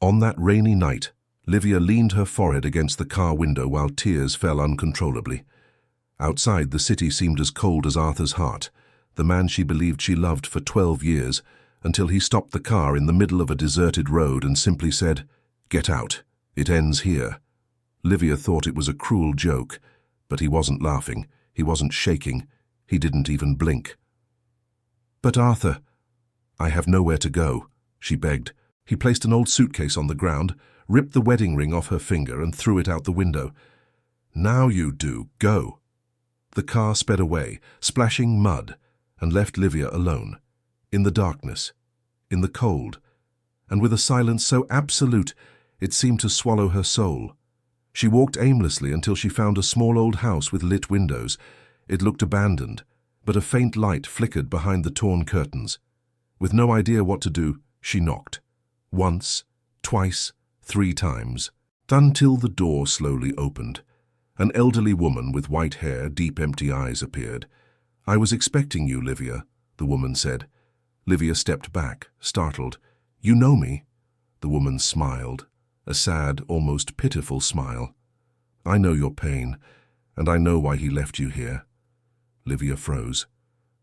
On that rainy night, Lívia leaned her forehead against the car window while tears fell uncontrollably. Outside, the city seemed as cold as Arthur's heart, the man she believed she loved for 12 years, until he stopped the car in the middle of a deserted road and simply said, "Get out. It ends here." Lívia thought it was a cruel joke, but he wasn't laughing, he wasn't shaking, he didn't even blink. "But Arthur, I have nowhere to go," she begged. He placed an old suitcase on the ground, ripped the wedding ring off her finger and threw it out the window. "Now you do, go." The car sped away, splashing mud, and left Lívia alone, in the darkness, in the cold, and with a silence so absolute it seemed to swallow her soul. She walked aimlessly until she found a small old house with lit windows. It looked abandoned, but a faint light flickered behind the torn curtains. With no idea what to do, she knocked. Once, twice, 3 times, until the door slowly opened. An elderly woman with white hair, deep empty eyes appeared. "I was expecting you, Lívia," the woman said. Lívia stepped back, startled. "You know me?" The woman smiled, a sad, almost pitiful smile. "I know your pain, and I know why he left you here." Lívia froze.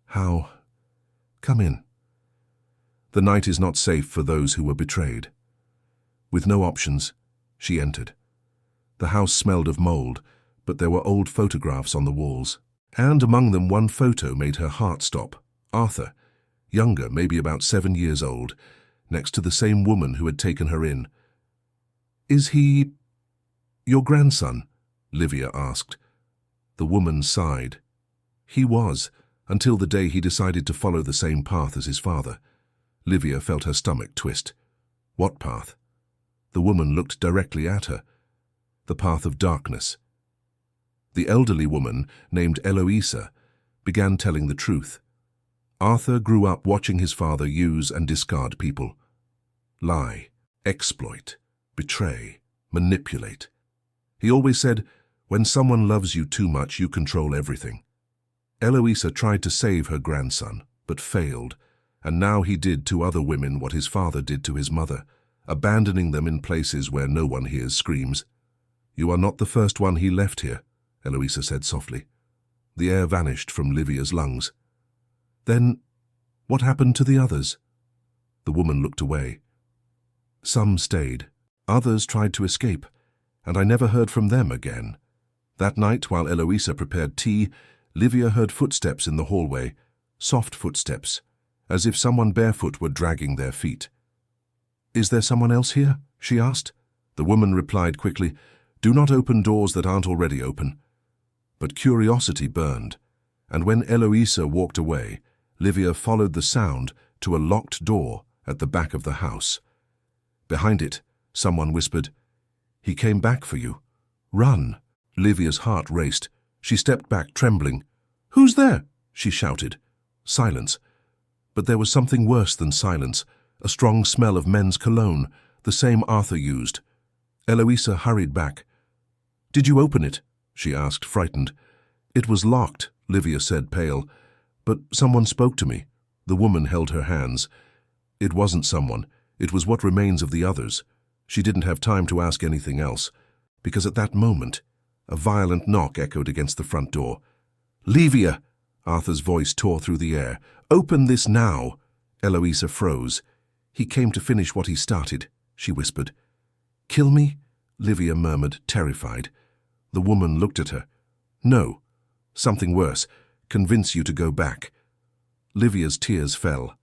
"How? Come in." The night is not safe for those who were betrayed. With no options, she entered. The house smelled of mold, but there were old photographs on the walls, and among them one photo made her heart stop. Arthur, younger, maybe about 7 years old, next to the same woman who had taken her in. "Is he your grandson?" Lívia asked. The woman sighed. He was, until the day he decided to follow the same path as his father. Lívia felt her stomach twist. What path? The woman looked directly at her. The path of darkness. The elderly woman, named Eloisa, began telling the truth. Arthur grew up watching his father use and discard people. Lie, exploit, betray, manipulate. He always said, "When someone loves you too much, you control everything." Eloisa tried to save her grandson, but failed, and now he did to other women what his father did to his mother, abandoning them in places where no one hears screams. "You are not the first one he left here," Eloisa said softly. The air vanished from Lívia's lungs. "Then, what happened to the others?" The woman looked away. "Some stayed. Others tried to escape, and I never heard from them again." That night, while Eloisa prepared tea, Lívia heard footsteps in the hallway, soft footsteps, as if someone barefoot were dragging their feet. "Is there someone else here?" she asked. The woman replied quickly, "Do not open doors that aren't already open." But curiosity burned, and when Eloisa walked away, Lívia followed the sound to a locked door at the back of the house. Behind it, someone whispered, "He came back for you. Run." Lívia's heart raced. She stepped back, trembling. "Who's there?" she shouted. Silence. But there was something worse than silence, a strong smell of men's cologne, the same Arthur used. Eloisa hurried back. "Did you open it?" she asked, frightened. "It was locked," Lívia said, pale. "But someone spoke to me." The woman held her hands. It wasn't someone. It was what remains of the others. She didn't have time to ask anything else, because at that moment, a violent knock echoed against the front door. "Lívia!" Arthur's voice tore through the air. "Open this now!" Eloisa froze. "He came to finish what he started," she whispered. "Kill me?" Lívia murmured, terrified. The woman looked at her. "No. Something worse. Convince you to go back." Lívia's tears fell.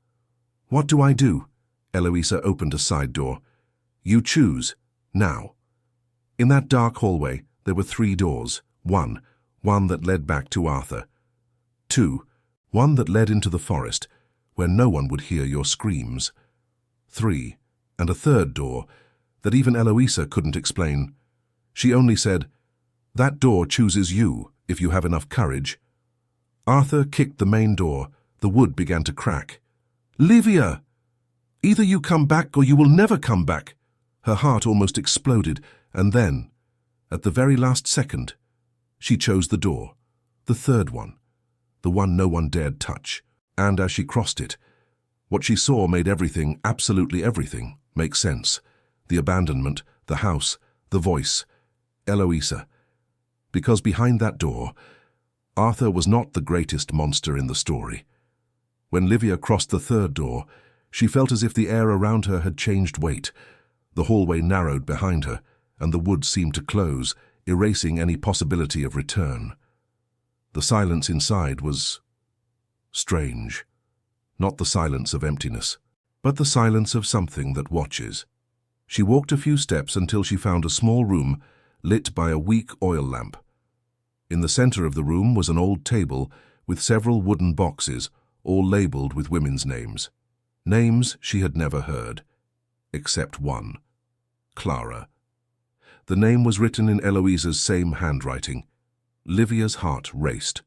"What do I do?" Eloisa opened a side door. "You choose. Now." In that dark hallway, there were 3 doors. One that led back to Arthur. 2, one that led into the forest, where no one would hear your screams. 3, and a third door that even Eloisa couldn't explain. She only said, "That door chooses you, if you have enough courage." Arthur kicked the main door. The wood began to crack. "Lívia! Either you come back or you will never come back." Her heart almost exploded, and then, at the very last second, she chose the door, the third one, the one no one dared touch. And as she crossed it, what she saw made everything, absolutely everything, make sense. The abandonment, the house, the voice. Eloisa. Because behind that door, Arthur was not the greatest monster in the story. When Lívia crossed the third door, she felt as if the air around her had changed weight. The hallway narrowed behind her, and the woods seemed to close, erasing any possibility of return. The silence inside was strange. Not the silence of emptiness, but the silence of something that watches. She walked a few steps until she found a small room lit by a weak oil lamp. In the center of the room was an old table with several wooden boxes, all labeled with women's names. Names she had never heard, except one, Clara. The name was written in Eloisa's same handwriting. Lívia's heart raced.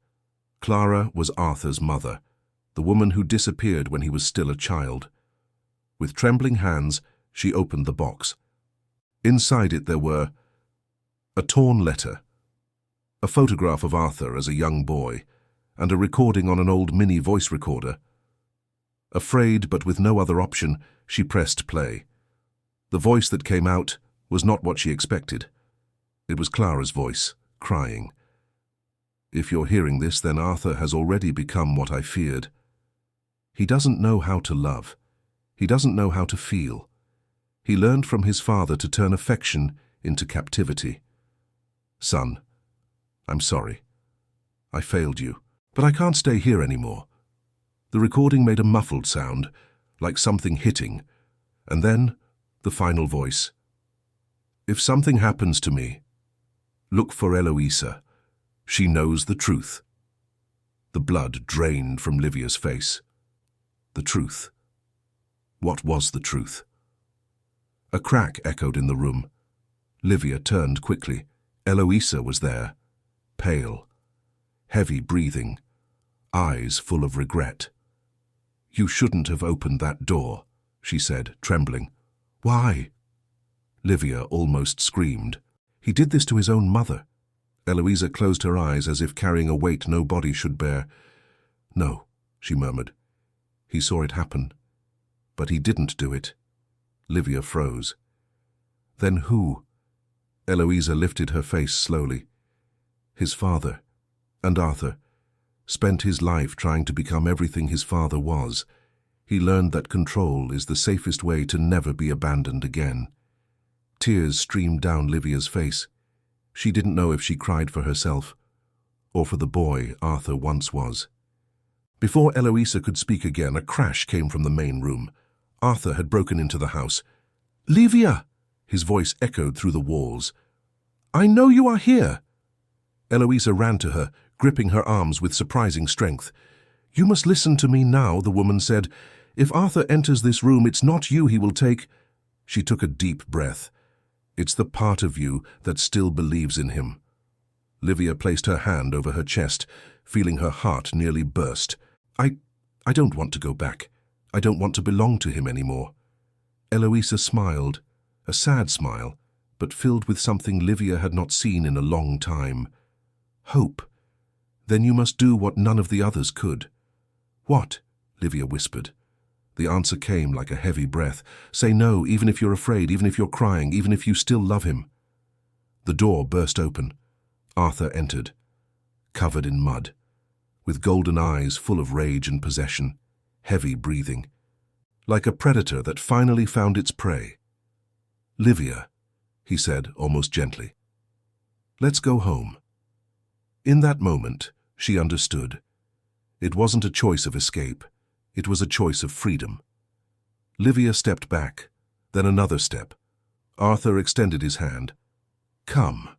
Clara was Arthur's mother, the woman who disappeared when he was still a child. With trembling hands, she opened the box. Inside it there were a torn letter, a photograph of Arthur as a young boy, and a recording on an old mini voice recorder. Afraid, but with no other option, she pressed play. The voice that came out was not what she expected. It was Clara's voice, crying. If you're hearing this, then Arthur has already become what I feared. He doesn't know how to love. He doesn't know how to feel. He learned from his father to turn affection into captivity. Son, I'm sorry. I failed you, but I can't stay here anymore. The recording made a muffled sound, like something hitting, and then the final voice. If something happens to me, look for Eloisa. She knows the truth. The blood drained from Lívia's face. The truth. What was the truth? A crack echoed in the room. Lívia turned quickly. Eloisa was there, pale, heavy breathing, eyes full of regret. You shouldn't have opened that door, she said, trembling. Why? Lívia almost screamed. He did this to his own mother. Eloisa closed her eyes as if carrying a weight no body should bear. No, she murmured. He saw it happen. But he didn't do it. Lívia froze. Then who? Eloisa lifted her face slowly. His father, and Arthur, spent his life trying to become everything his father was. He learned that control is the safest way to never be abandoned again. Tears streamed down Lívia's face. She didn't know if she cried for herself, or for the boy Arthur once was. Before Eloisa could speak again, a crash came from the main room. Arthur had broken into the house. Lívia! His voice echoed through the walls. I know you are here. Eloisa ran to her, gripping her arms with surprising strength. You must listen to me now, the woman said. If Arthur enters this room, it's not you he will take. She took a deep breath. It's the part of you that still believes in him. Lívia placed her hand over her chest, feeling her heart nearly burst. I don't want to go back. I don't want to belong to him anymore. Eloisa smiled, a sad smile, but filled with something Lívia had not seen in a long time. Hope. Then you must do what none of the others could. What? Lívia whispered. The answer came like a heavy breath. Say no, even if you're afraid, even if you're crying, even if you still love him. The door burst open. Arthur entered, covered in mud, with golden eyes full of rage and possession, heavy breathing, like a predator that finally found its prey. Lívia, he said almost gently. Let's go home. In that moment, she understood. It wasn't a choice of escape. It was a choice of freedom. Lívia stepped back, then another step. Arthur extended his hand. Come.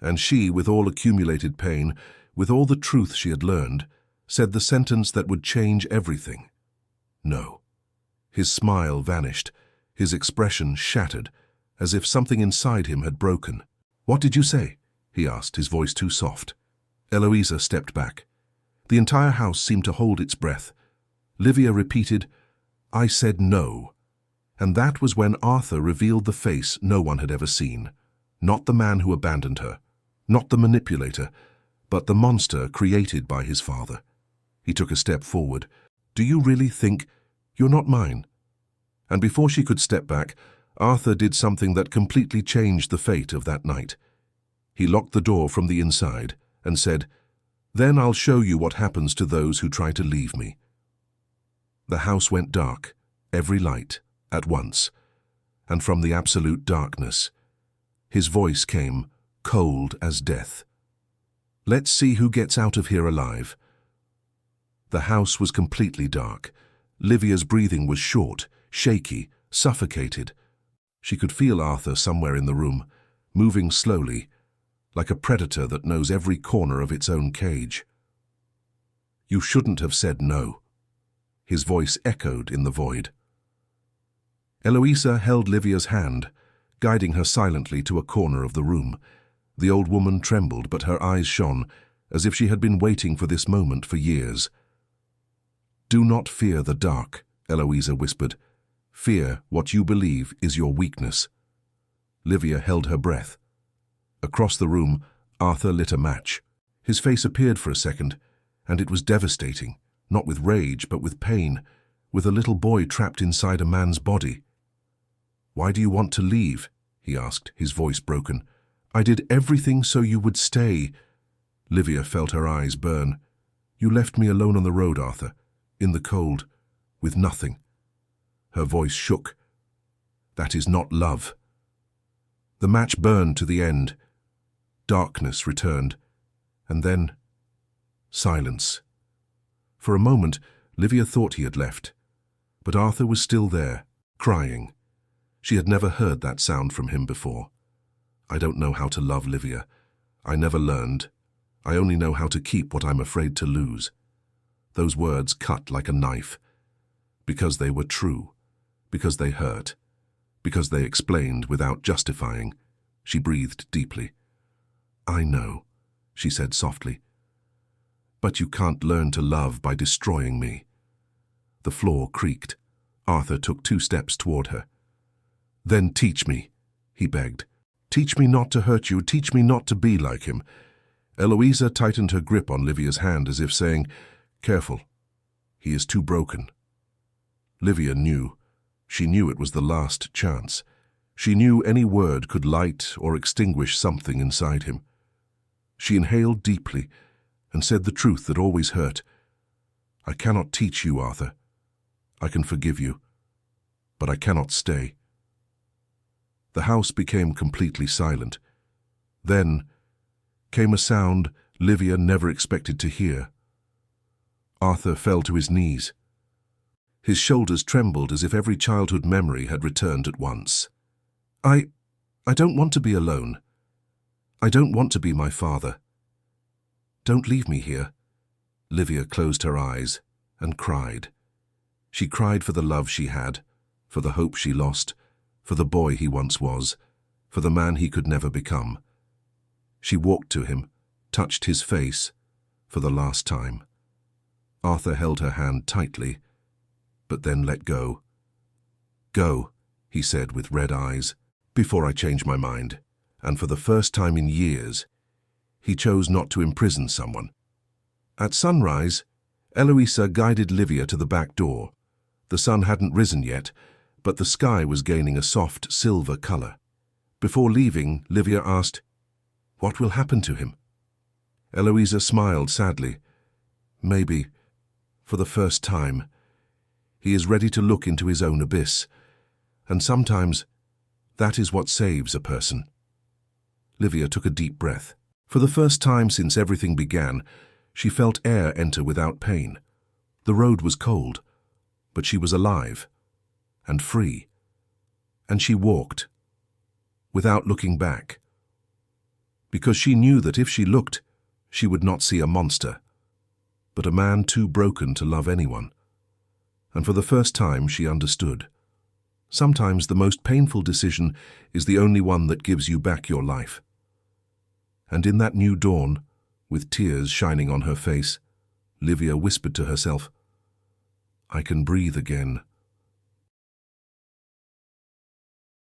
And she, with all accumulated pain, with all the truth she had learned, said the sentence that would change everything. No. His smile vanished, his expression shattered, as if something inside him had broken. What did you say? He asked, his voice too soft. Eloisa stepped back. The entire house seemed to hold its breath. Lívia repeated, I said no. And that was when Arthur revealed the face no one had ever seen. Not the man who abandoned her, not the manipulator, but the monster created by his father. He took a step forward. Do you really think you're not mine? And before she could step back, Arthur did something that completely changed the fate of that night. He locked the door from the inside and said, "Then I'll show you what happens to those who try to leave me." The house went dark, every light, at once, and from the absolute darkness, his voice came, cold as death. "Let's see who gets out of here alive." The house was completely dark. Livia's breathing was short, shaky, suffocated. She could feel Arthur somewhere in the room, moving slowly, like a predator that knows every corner of its own cage. "You shouldn't have said no." His voice echoed in the void. Eloisa held Livia's hand, guiding her silently to a corner of the room. The old woman trembled, but her eyes shone, as if she had been waiting for this moment for years. "Do not fear the dark," Eloisa whispered. "Fear what you believe is your weakness." Lívia held her breath. Across the room, Arthur lit a match. His face appeared for a second, and it was devastating, not with rage but with pain, with a little boy trapped inside a man's body. "Why do you want to leave?" he asked, his voice broken. "I did everything so you would stay." Lívia felt her eyes burn. "You left me alone on the road, Arthur, in the cold, with nothing." Her voice shook. "That is not love." The match burned to the end. Darkness returned, and then silence. For a moment, Lívia thought he had left, but Arthur was still there, crying. She had never heard that sound from him before. "I don't know how to love, Lívia. I never learned. I only know how to keep what I'm afraid to lose." Those words cut like a knife. Because they were true, because they hurt, because they explained without justifying. She breathed deeply. "I know," she said softly. "But you can't learn to love by destroying me." The floor creaked. Arthur took 2 steps toward her. "Then teach me," he begged. "Teach me not to hurt you. Teach me not to be like him." Eloisa tightened her grip on Livia's hand as if saying, "Careful. He is too broken." Lívia knew. She knew it was the last chance. She knew any word could light or extinguish something inside him. She inhaled deeply and said the truth that always hurt. "I cannot teach you, Arthur. I can forgive you, but I cannot stay." The house became completely silent. Then came a sound Lívia never expected to hear. Arthur fell to his knees. His shoulders trembled as if every childhood memory had returned at once. I don't want to be alone. I don't want to be my father. Don't leave me here." Lívia closed her eyes and cried. She cried for the love she had, for the hope she lost, for the boy he once was, for the man he could never become. She walked to him, touched his face, for the last time. Arthur held her hand tightly, but then let go. "Go," he said with red eyes, "before I change my mind." And for the first time in years, he chose not to imprison someone. At sunrise, Eloisa guided Lívia to the back door. The sun hadn't risen yet, but the sky was gaining a soft silver color. Before leaving, Lívia asked, "What will happen to him?" Eloisa smiled sadly. "Maybe, for the first time, he is ready to look into his own abyss, and sometimes that is what saves a person." Lívia took a deep breath. For the first time since everything began, she felt air enter without pain. The road was cold, but she was alive and free. And she walked, without looking back, because she knew that if she looked, she would not see a monster, but a man too broken to love anyone. And for the first time she understood. Sometimes the most painful decision is the only one that gives you back your life. And in that new dawn, with tears shining on her face, Lívia whispered to herself, "I can breathe again."